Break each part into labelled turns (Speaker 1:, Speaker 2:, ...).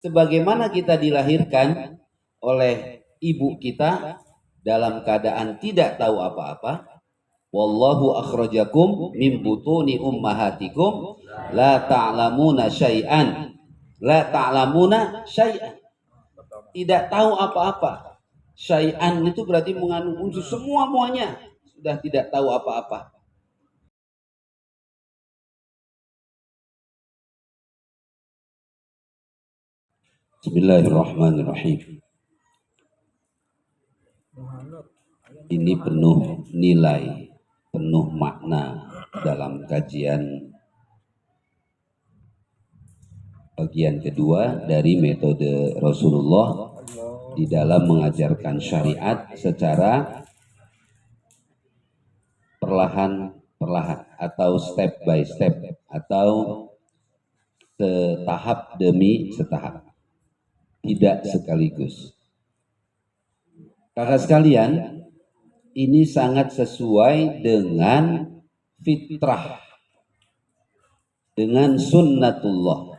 Speaker 1: Sebagaimana kita dilahirkan oleh ibu kita dalam keadaan tidak tahu apa-apa. Wallahu akhrajakum min butuni ummahatikum la ta'lamuna syai'an. La ta'lamuna syai'an. Tidak tahu apa-apa. Syai'an itu berarti mengandung unsur semua-muanya. Sudah tidak tahu apa-apa. Bismillahirrahmanirrahim. Ini penuh nilai, penuh makna dalam kajian bagian kedua dari metode Rasulullah di dalam mengajarkan syariat secara perlahan-perlahan atau step by step atau setahap demi setahap, tidak sekaligus. Kakak sekalian, ini sangat sesuai dengan fitrah, dengan sunnatullah.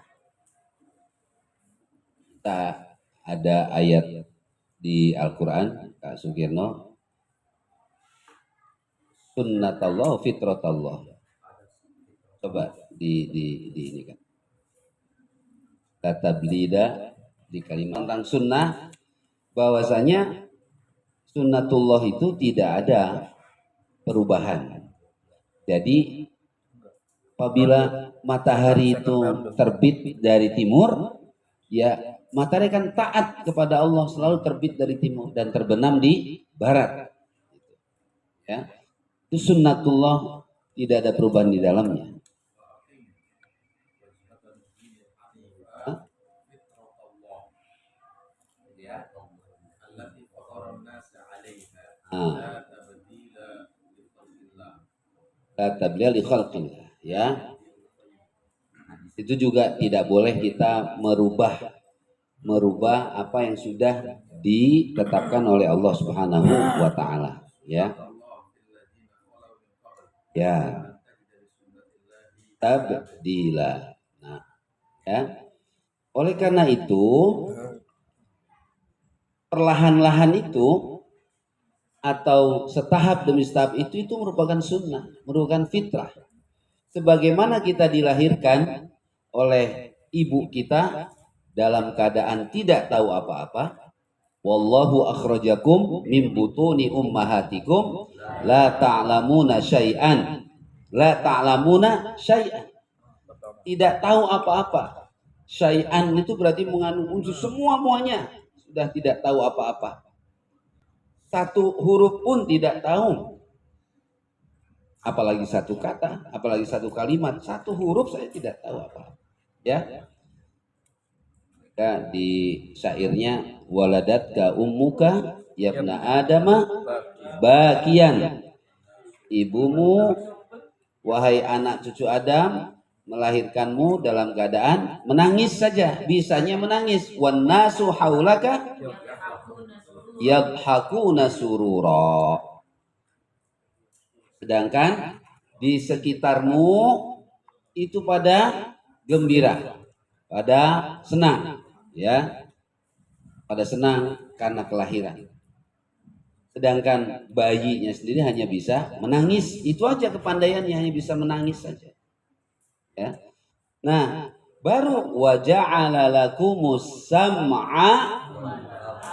Speaker 1: Kita ada ayat di Al-Quran, Kak Sugirno, sunnatullah, fitratallah. Coba di ini kan. Kata Blida di kalimat tentang sunnah, bahwasanya sunnatullah itu tidak ada perubahan. Jadi apabila matahari itu terbit dari timur, ya matahari kan taat kepada Allah, selalu terbit dari timur dan terbenam di barat. Ya, itu sunnatullah, tidak ada perubahan di dalamnya. Tabdil li khalqillah, ya. Itu juga tidak boleh kita merubah apa yang sudah ditetapkan oleh Allah Subhanahu wa taala, ya. Ya. Tabdila. Nah, ya. Oleh karena itu, perlahan-lahan itu atau setahap demi setahap itu merupakan sunnah, merupakan fitrah. Sebagaimana kita dilahirkan oleh ibu kita dalam keadaan tidak tahu apa-apa. Wallahu akhrajakum min butuni ummahatikum la ta'lamuna syai'an. La ta'lamuna syai'an. Tidak tahu apa-apa. Syai'an itu berarti mengandung unsur semua-muanya. Sudah tidak tahu apa-apa. Satu huruf pun tidak tahu. Apalagi satu kata, apalagi satu kalimat, satu huruf saya tidak tahu apa. Ya. Di syairnya waladatka ummuka yabna adama bakian. Ibumu wahai anak cucu Adam melahirkanmu dalam keadaan menangis saja, bisanya menangis. Wan nasu haulaka yadhakuna surura. Sedangkan di sekitarmu itu pada gembira, pada senang, ya, pada senang karena kelahiran. Sedangkan bayinya sendiri hanya bisa menangis, itu aja kepandaiannya, hanya bisa menangis saja. Ya. Nah, baru waja'ala lakumus sam'a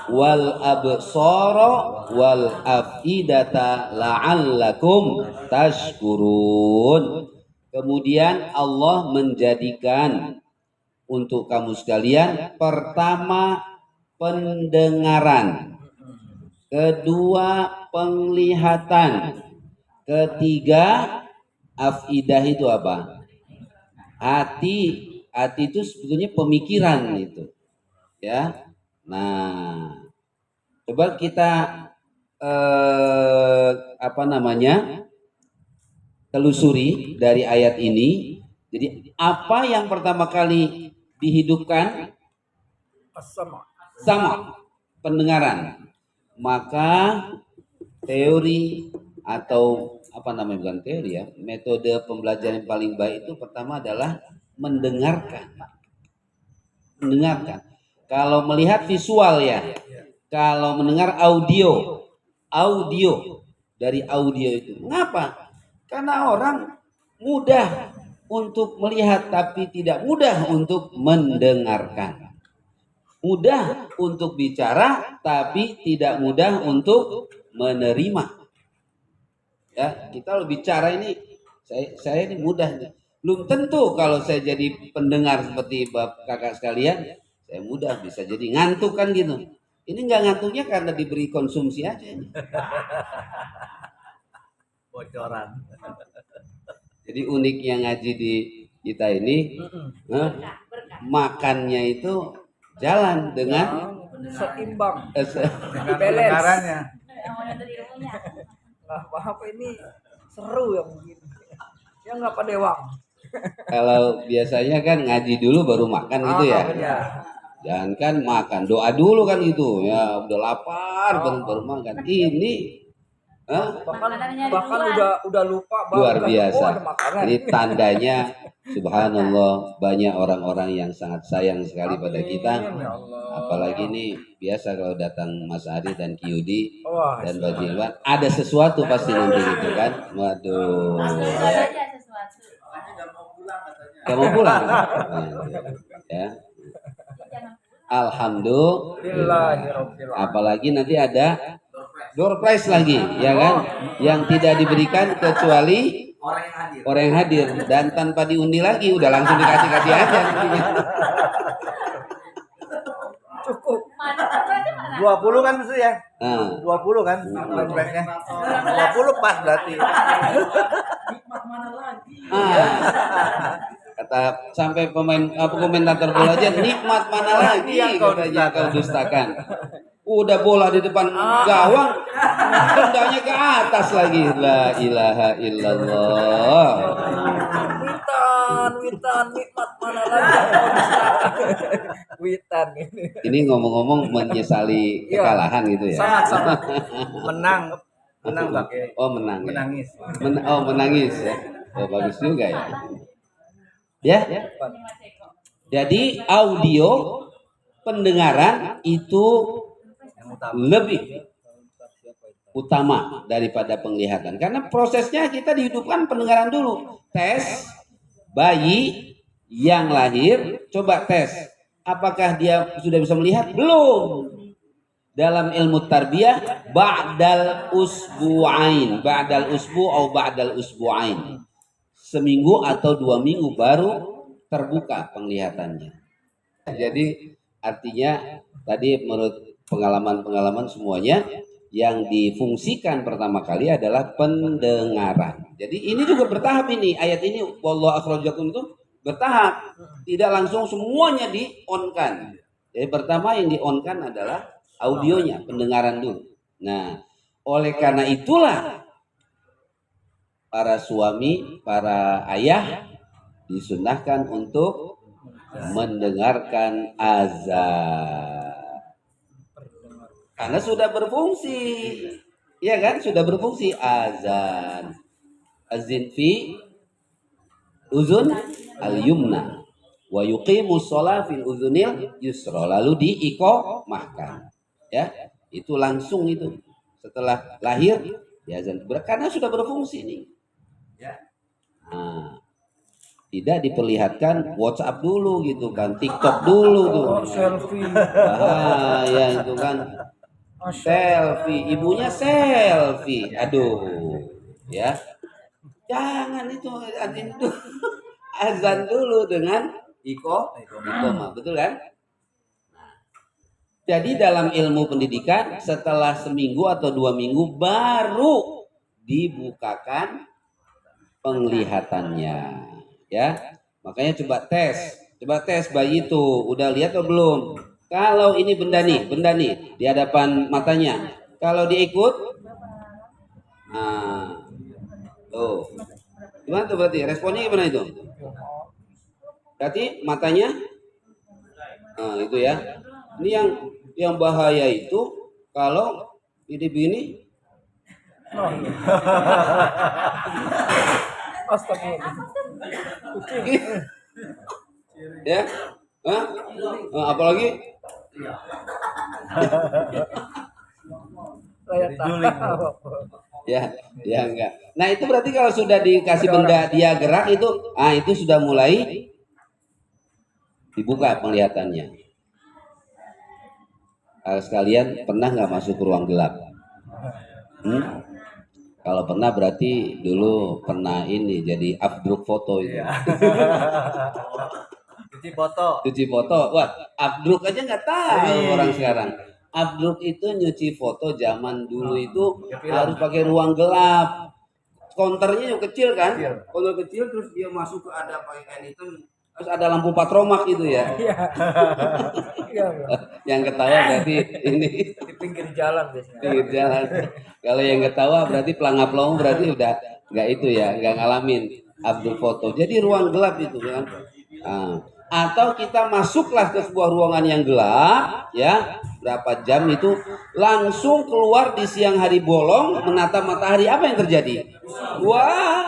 Speaker 1: wal absara wal afidata la'allakum tashkurun. Kemudian Allah menjadikan untuk kamu sekalian, pertama pendengaran, kedua penglihatan, ketiga afidah itu apa? Hati. Hati itu sebetulnya pemikiran itu, ya. Nah, coba kita telusuri dari ayat ini. Jadi apa yang pertama kali dihidupkan? Sama, pendengaran. Maka teori atau bukan teori, ya, metode pembelajaran yang paling baik itu pertama adalah mendengarkan. Kalau melihat visual ya. Kalau mendengar audio. Audio. Dari audio itu. Mengapa? Karena orang mudah untuk melihat tapi tidak mudah untuk mendengarkan. Mudah untuk bicara tapi tidak mudah untuk menerima. Ya, kita bicara ini saya ini mudah nih. Belum tentu kalau saya jadi pendengar seperti kakak sekalian, saya mudah bisa jadi ngantuk kan gitu. Ini nggak ngantuknya karena diberi konsumsi aja ini.
Speaker 2: Bocoran.
Speaker 1: Jadi uniknya ngaji di kita ini, makannya itu jalan dengan
Speaker 2: seimbang
Speaker 3: dengan pendengarannya.
Speaker 2: Nah, apa ini seru ya mungkin. Ya nggak Pak Dewang.
Speaker 1: Kalau biasanya kan ngaji dulu baru makan gitu ya. Jangan kan makan, doa dulu kan gitu. Ya udah lapar baru makan. Ini
Speaker 2: bahkan udah lupa
Speaker 1: luar biasa. Ini tandanya subhanallah banyak orang-orang yang sangat sayang sekali pada kita. Apalagi ini biasa kalau datang Mas Ari dan Kyudi dan Mbak Jilwan, ada sesuatu pasti nanti gitu kan. Waduh. Gak mau pulang. Ya. Alhamdulillah. Apalagi nanti ada door prize lagi, ya kan? Yang tidak diberikan kecuali orang yang hadir dan tanpa diundi lagi, udah langsung dikasih aja.
Speaker 2: Cukup.
Speaker 3: 20 kan mesti ya? 20 kan door prize-nya. 20 pas berarti.
Speaker 1: Kata sampai komentator bola aja, nikmat mana lagi katanya kau dustakan. Udah bola di depan gawang, tendanya ke atas lagi. La ilaha illallah.
Speaker 2: Witan, nikmat mana lagi kau dustakan. Witan ini.
Speaker 1: Ini ngomong-ngomong menyesali kekalahan gitu ya.
Speaker 3: Sangat. Menang pakai.
Speaker 1: Oh menang.
Speaker 3: Menangis.
Speaker 1: Menangis ya. Oh bagus juga ya. Ya. Jadi audio pendengaran itu lebih utama daripada penglihatan karena prosesnya kita dihidupkan pendengaran dulu. Tes bayi yang lahir, coba tes apakah dia sudah bisa melihat? Belum. Dalam ilmu tarbiyah ba'dal usbu'ain, ba'dal usbu' atau ba'dal usbu'ain, seminggu atau 2 minggu baru terbuka penglihatannya. Jadi artinya tadi menurut pengalaman semuanya yang difungsikan pertama kali adalah pendengaran. Jadi ini juga bertahap ini. Ayat ini wallahu akhrajakum itu bertahap. Tidak langsung semuanya di-on-kan. Jadi pertama yang di-on-kan adalah audionya, pendengaran dulu. Nah, oleh karena itulah para suami, para ayah disunahkan untuk mendengarkan azan. Karena sudah berfungsi. Ya kan? Sudah berfungsi azan. Azin fi uzun al-yumna wa yuqimus shalah fil uzunil yusra. Lalu diiqamahkan. Ya, itu langsung itu. Setelah lahir diazan. Karena sudah berfungsi nih. Nah, tidak diperlihatkan WhatsApp dulu gitu kan, TikTok dulu tuh.
Speaker 2: Selfie.
Speaker 1: Ya itu kan. Selfie, ibunya selfie. Aduh. Ya. Jangan itu azan dulu dengan iqamah, betul kan? Jadi dalam ilmu pendidikan setelah seminggu atau 2 minggu baru dibukakan penglihatannya, ya. Makanya coba tes bayi itu udah lihat atau belum? Kalau ini benda nih di hadapan matanya, kalau dia ikut, tuh, gimana tuh berarti? Responnya gimana itu? Berarti matanya, itu ya. Ini yang bahaya itu kalau ini begini. Ya, apalagi
Speaker 2: Saya
Speaker 3: Juling.
Speaker 2: tahu.
Speaker 1: Ya enggak. Nah itu berarti kalau sudah dikasih benda dia gerak itu sudah mulai dibuka penglihatannya. Sekalian pernah nggak masuk ke ruang gelap? Kalau pernah berarti dulu pernah ini jadi afdruk foto itu.
Speaker 3: Cuci foto.
Speaker 1: Cuci foto, wah afdruk aja nggak tahu orang sekarang. Afdruk itu nyuci foto zaman dulu itu harus pakai ruang gelap. Counternya yang kecil kan? Counter kecil terus dia masuk ke ada pakai kain hitam. Terus ada lampu patromak gitu ya.
Speaker 2: Iya.
Speaker 1: Yang ketawa berarti ini
Speaker 2: Di pinggir jalan biasanya.
Speaker 1: pinggir jalan. Kalau yang ketawa berarti pelangap-pelongo berarti udah nggak itu ya, nggak ngalamin Abdul foto. Jadi ruang gelap itu kan. Atau kita masuklah ke sebuah ruangan yang gelap, ya berapa jam itu langsung keluar di siang hari bolong menatap matahari, apa yang terjadi? Wah,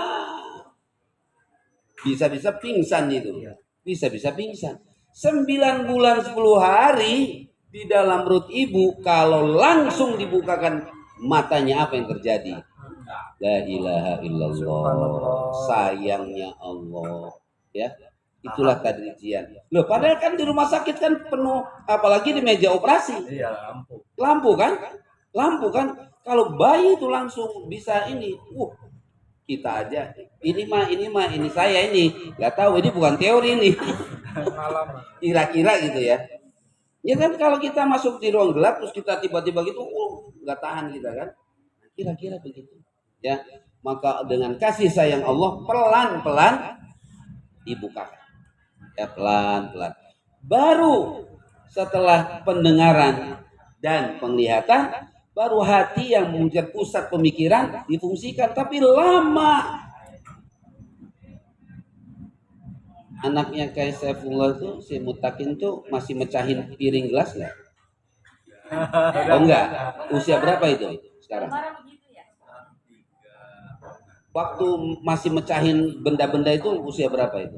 Speaker 1: bisa-bisa pingsan itu, bisa-bisa pingsan. 9 bulan 10 hari di dalam perut ibu, kalau langsung dibukakan matanya apa yang terjadi? La ilaha illallah, sayangnya Allah, ya. Itulah kadrijian. Loh, padahal kan di rumah sakit kan penuh, apalagi di meja operasi.
Speaker 3: Iya, lampu.
Speaker 1: Lampu kan? Lampu kan? Kalau bayi itu langsung bisa ini. Kita aja. Ini saya ini. Nggak tahu, ini bukan teori ini. Kira-kira gitu ya. Ya kan kalau kita masuk di ruang gelap terus kita tiba-tiba gitu, nggak tahan kita kan? Kira-kira begitu. Ya, maka dengan kasih sayang Allah pelan-pelan dibukakan. Ya pelan-pelan. Baru setelah pendengaran dan penglihatan, baru hati yang menjadi pusat pemikiran difungsikan, tapi lama. Anaknya kayak Saifullah tuh, si Mutakin tuh masih mecahin piring gelas nggak? Oh enggak. Usia berapa itu sekarang? Waktu masih mecahin benda-benda itu usia berapa itu?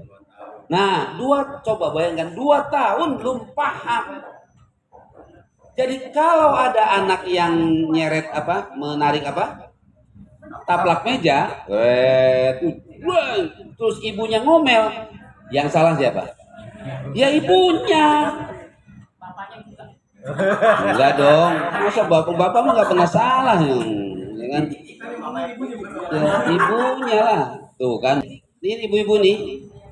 Speaker 1: Nah, coba bayangkan 2 tahun belum paham. Jadi kalau ada anak yang nyeret menarik taplak meja, terus ibunya ngomel, yang salah siapa? Ya ibunya. Enggak dong, masa bapak mah nggak pernah salah ya kan? Ya, ibunya lah, tuh kan? Ini ibu-ibu nih,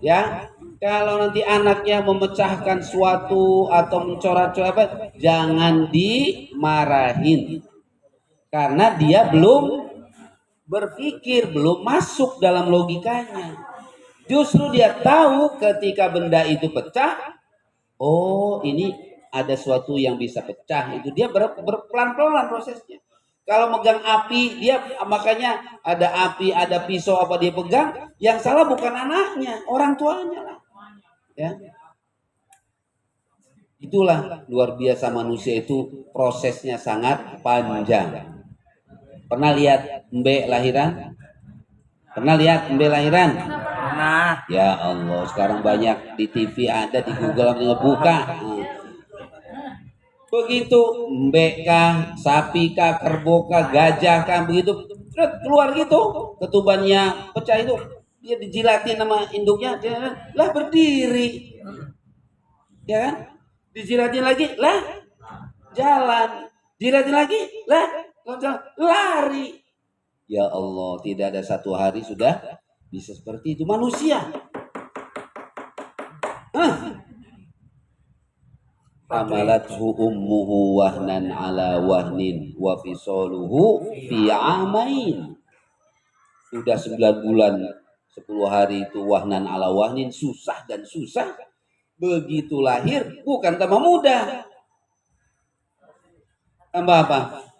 Speaker 1: ya. Kalau nanti anaknya memecahkan suatu atau mencoret-coret jangan dimarahin. Karena dia belum berpikir, belum masuk dalam logikanya. Justru dia tahu ketika benda itu pecah, oh ini ada suatu yang bisa pecah. Itu dia berpelan-pelan prosesnya. Kalau megang api, dia makanya ada api, ada pisau apa dia pegang, yang salah bukan anaknya, orang tuanya lah. Ya. Itulah luar biasa manusia itu prosesnya sangat panjang. Pernah lihat Mbe lahiran? Pernah lihat Mbe lahiran?
Speaker 3: Pernah.
Speaker 1: Ya Allah, sekarang banyak di TV ada, di Google ngebuka. Begitu Mbe kah, sapi kah, kerbau kah, gajah kah, begitu keluar gitu, ketubannya pecah itu, dia dijilatin sama induknya, dia lah berdiri. Ya kan? Dijilatin lagi, lah jalan. Jilatin lagi, lah lari. Ya Allah, tidak ada satu hari sudah bisa seperti itu manusia. Hamalathu ummuhu wahnan ala wahnin wa fisaluhu fi amain. Sudah 9 bulan 10 hari itu wahnan ala wahnin, susah dan susah. Begitu lahir bukan tambah mudah. Tambah apa?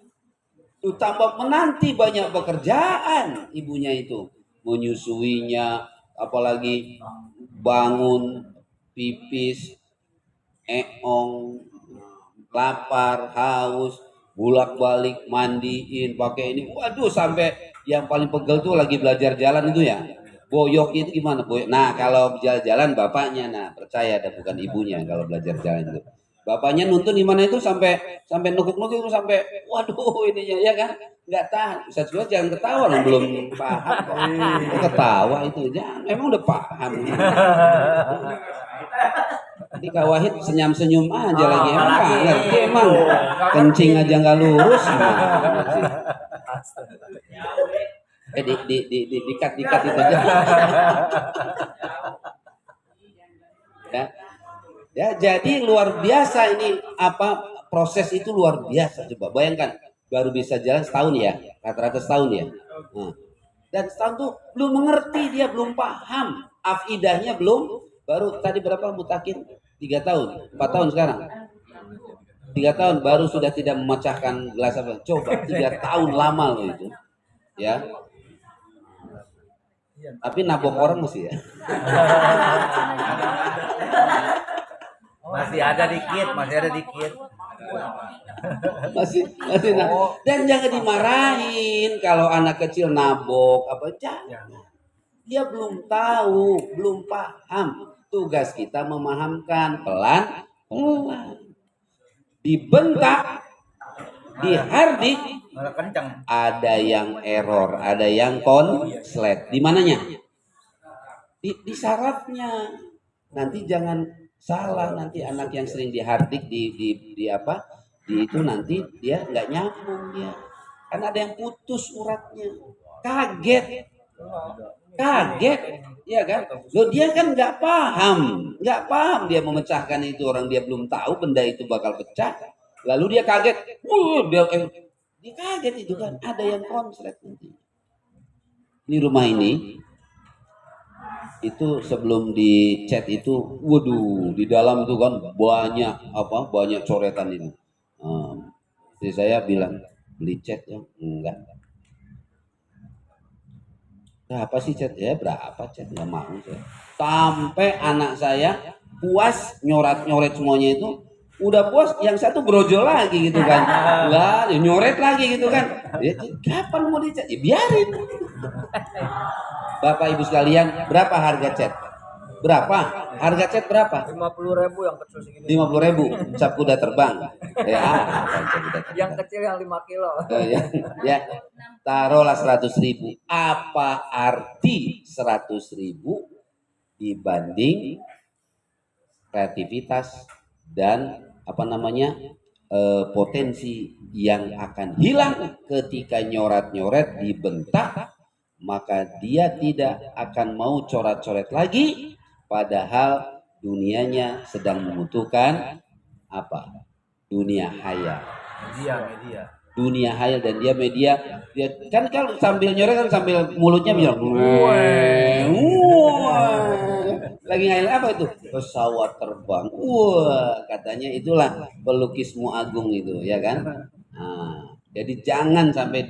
Speaker 1: Itu tambah menanti banyak pekerjaan ibunya itu. Menyusuinya, apalagi bangun, pipis, eong, lapar, haus, bolak-balik mandiin, pakai ini. Waduh, sampai yang paling pegel tuh lagi belajar jalan itu ya. Boyok itu gimana boyok? Nah, kalau jalan-jalan bapaknya, nah percaya ada bukan ibunya kalau belajar jalan itu. Bapaknya nuntun di mana itu sampai nukuk-nukuk itu sampai waduh ininya ya kan nggak tahan. Ustaz juga jangan ketawa loh belum paham kok. Ketawa itu jangan emang udah paham. Jadi Kak Wahid senyum-senyum aja lagi emang nggak ngerti emang kencing aja nggak lurus. Dikat itu aja. Ya, jadi luar biasa ini apa proses itu luar biasa. Coba bayangkan baru bisa jalan setahun ya, rata-rata setahun ya. Nah, dan setahun tuh belum mengerti dia belum paham afidahnya belum. Baru tadi berapa mutakin 3 tahun, 4 tahun sekarang. 3 tahun baru sudah tidak memecahkan gelas apa. Coba 3 tahun lama loh itu, ya. Tapi nabok orang masih ya.
Speaker 3: Masih ada dikit.
Speaker 1: masih dan jangan dimarahin kalau anak kecil nabok apa jangan. Dia belum tahu, belum paham. Tugas kita memahamkan pelan. Dibentak, dihardik, ada yang error, ada yang konslet. Di mananya? Di sarafnya. Nanti jangan salah, nanti anak yang sering dihardik di apa? Di itu nanti dia nggak nyambung dia. Karena ada yang putus uratnya. Kaget, ya kan? Loh dia kan nggak paham dia memecahkan itu orang dia belum tahu benda itu bakal pecah. Lalu dia kaget, dia kaget itu kan ada yang konslet nanti. Ini rumah ini itu sebelum dicat itu, waduh di dalam itu kan banyak coretan itu. Jadi saya bilang beli cat ya enggak. Berapa sih cat? Ya berapa cat? Nggak mau saya. Sampai anak saya puas nyoret semuanya itu. Udah puas, yang satu brojol lagi gitu kan. Lah, nyoret lagi gitu kan. Ya, kapan mau dicat? Ya biarin. Bapak Ibu sekalian, berapa harga cat? Berapa? Harga cat berapa?
Speaker 2: 50.000 yang kecil segini.
Speaker 1: 50.000 cap kuda terbang. Ya,
Speaker 2: yang kecil yang 5 kilo.
Speaker 1: Ya. Taruhlah 100.000. Apa arti 100.000 dibanding kreativitas dan potensi yang akan hilang ketika nyoret dibentak, maka dia tidak akan mau coret-coret lagi, padahal dunianya sedang membutuhkan apa? Dunia hayal.
Speaker 3: Media.
Speaker 1: Dunia hayal dan dia media. Dia kan kalau sambil nyoret kan sambil mulutnya bilang, lagi ngayal apa itu? Pesawat terbang. Katanya itulah pelukismu agung itu, ya kan? Nah, jadi jangan sampai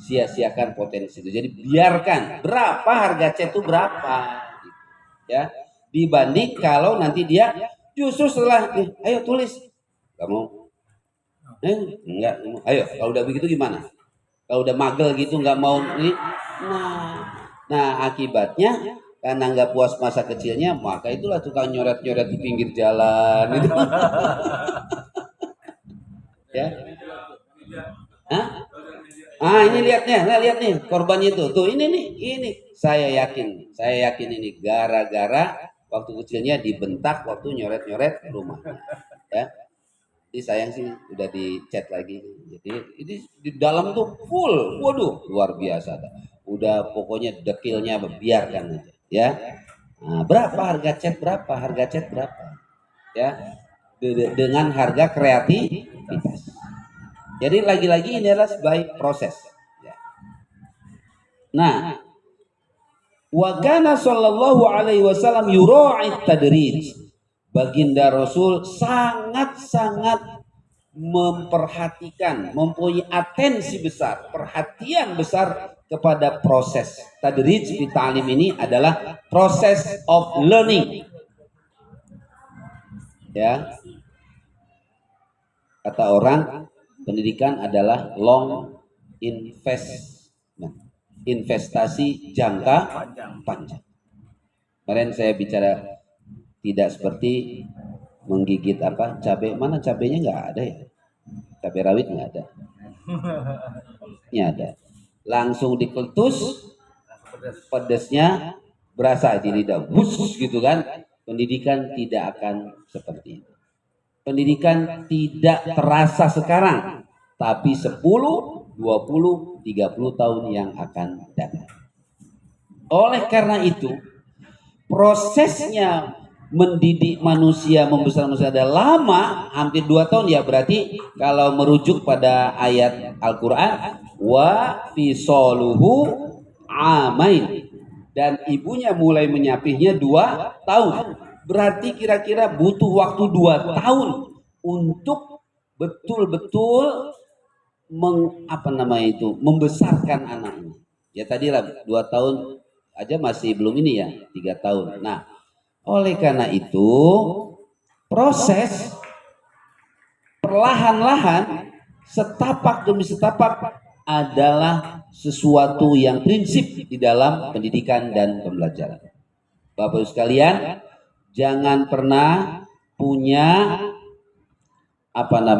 Speaker 1: sia-siakan potensi itu. Jadi biarkan berapa harga cat itu berapa, ya. Dibanding kalau nanti dia justru setelah, ayo tulis, kamu, enggak, ayo kalau udah begitu gimana? Kalau udah magel gitu nggak mau ini, nah akibatnya karena nggak puas masa kecilnya, maka itulah tukang nyoret-nyoret di pinggir jalan gitu. Ya. Ini lihat nih korbannya itu. Tuh ini saya yakin ini gara-gara waktu kecilnya dibentak waktu nyoret-nyoret rumahnya. Ya. Jadi sayang sih udah dicat lagi. Jadi ini di dalam tuh full. Waduh, luar biasa. Udah pokoknya dekilnya biarkan aja, ya. Nah, berapa harga cat berapa? Ya. Dengan harga kreativitas. Jadi lagi-lagi ini adalah sebagai proses. Ya. Nah, wa kana sallallahu alaihi wasallam yura'i tadrij. Baginda Rasul sangat-sangat memperhatikan, mempunyai atensi besar, perhatian besar kepada proses. Tadrij fi ta'lim ini adalah proses of learning. Ya. Kata orang, pendidikan adalah long investment, investasi jangka panjang. Kemarin saya bicara tidak seperti menggigit apa cabai, mana cabainya nggak ada ya, cabai rawit nggak ada, ini ada, langsung dikeletus, pedesnya berasa di lidah, bus gitu kan. Pendidikan tidak akan seperti itu. Pendidikan tidak terasa sekarang, tapi 10, 20, 30 tahun yang akan datang. Oleh karena itu, prosesnya mendidik manusia, membesar manusia ada lama, hampir 2 tahun ya, berarti kalau merujuk pada ayat Al-Quran, wa fisoluhu amain, dan ibunya mulai menyapihnya 2 tahun. Berarti kira-kira butuh waktu 2 tahun untuk betul-betul membesarkan anaknya. Ya tadi lah 2 tahun aja masih belum ini ya, 3 tahun. Nah, oleh karena itu proses perlahan-lahan, setapak demi setapak adalah sesuatu yang prinsip di dalam pendidikan dan pembelajaran. Bapak Ibu sekalian, jangan pernah punya kalau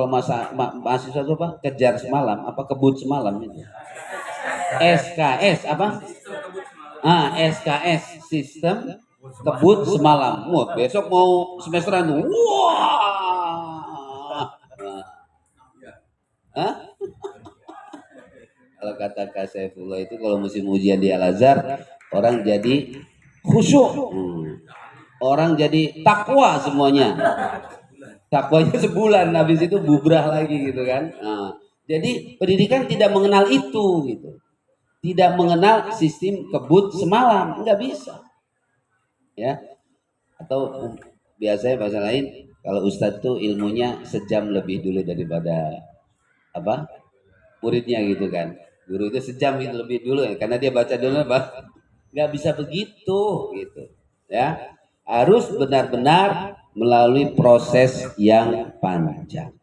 Speaker 1: mahasiswa itu apa? Kejar semalam, kebut semalam itu. SKS apa? SKS, sistem kebut semalam. Wah, besok mau semesteran tuh. Wah. Kalau kata Kak Saifullah itu kalau musim ujian di Al-Azhar, orang jadi khusyuk. Orang jadi takwa semuanya. Takwanya sebulan, habis itu bubrah lagi gitu kan. Jadi pendidikan tidak mengenal itu gitu. Tidak mengenal sistem kebut semalam, nggak bisa. Ya. Atau biasanya bahasa lain, kalau ustadz tuh ilmunya sejam lebih dulu daripada muridnya gitu kan. Guru itu sejam itu lebih dulu ya, karena dia baca dulu nggak bisa begitu gitu ya. Harus benar-benar melalui proses yang panjang.